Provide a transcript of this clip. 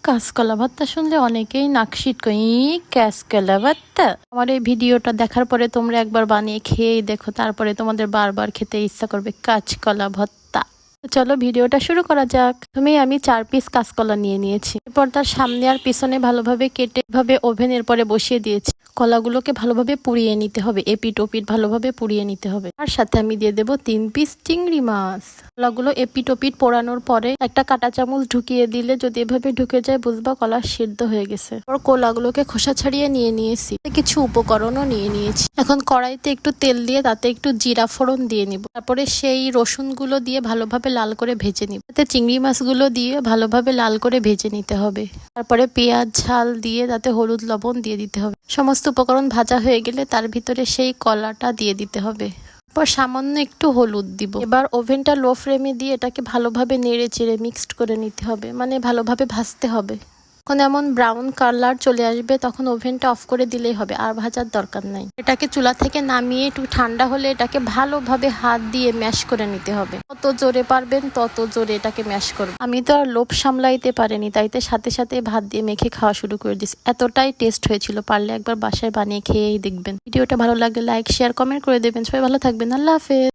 কাঁচকলা ভর্তা শুনলে অনেকেই নাক সিটকোই। কাঁচকলা ভর্তা, আমার এই ভিডিওটা দেখার পরে তোমরা একবার বানিয়ে খেয়ে দেখো, তারপরে তোমাদের বারবার খেতে ইচ্ছা করবে কাঁচকলা ভর্তা। চলো ভিডিওটা শুরু করা যাক। আমি 4 পিস কাঁচকলা নিয়ে নিয়েছি। এরপর তার সামনে আর পিছনে ভালোভাবে কেটে ভাবে ওভেনের পরে বসিয়ে দিয়েছি। কলাগুলোকে ভালোভাবে পুড়িয়ে নিতে হবে, এপিট ওপিট ভালোভাবে পুড়িয়ে নিতে হবে। আর সাথে আমি দিয়ে দেবো 3 পিস চিংড়ি মাছ। কলাগুলো এপিট ওপিট পোড়ানোর পরে একটা কাঁটা চামচ ঢুকিয়ে দিলে যদি এভাবে ঢুকে যায় বুঝবা কলা সিদ্ধ হয়ে গেছে। কলাগুলোকে খোসা ছাড়িয়ে নিয়ে নিয়েছি। কিছু উপকরণও নিয়ে নিয়েছি। এখন কড়াইতে একটু তেল দিয়ে তাতে একটু জিরা ফোড়ন দিয়ে নিব। তারপরে সেই রসুনগুলো দিয়ে ভালোভাবে লাল করে ভেজে নিব। তাতে চিংড়ি মাছগুলো দিয়ে ভালোভাবে লাল করে ভেজে নিতে হবে। তারপরে পেঁয়াজ ঝাল দিয়ে তাতে হলুদ লবণ দিয়ে দিতে হবে। সমস্ত উপকরণ ভাজা হয়ে গেলে তার ভিতরে সেই কলাটা দিয়ে দিতে হবে। পর সামান্য একটু হলুদ দিব। এবার ওভেনটা লো ফ্লেমে দিয়ে এটাকে ভালোভাবে নেড়ে চেড়ে মিক্সড করে নিতে হবে, মানে ভালোভাবে ভাজতে হবে। যখন এমন ব্রাউন কালার চলে আসবে তখন ওভেনটা অফ করে দিলেই হবে, আর ভাজার দরকার নাই। এটাকে চুলা থেকে নামিয়ে একটু ঠান্ডা হলে এটাকে ভালোভাবে হাত দিয়ে ম্যাশ করে নিতে হবে। যত জোরে পারবেন তত জোরে এটাকে ম্যাশ করবেন। আমি তো আর লোভ সামলাইতে পারিনি, তাইতে সাথে সাথে ভাত দিয়ে মেখে খাওয়া শুরু করে দিচ্ছি। এতটাই টেস্ট হয়েছিল, পারলে একবার বাসায় বানিয়ে খেয়েই দেখবেন। ভিডিওটা ভালো লাগলে লাইক শেয়ার কমেন্ট করে দেবেন। সবাই ভালো থাকবেন। আল্লাহ হাফেজ।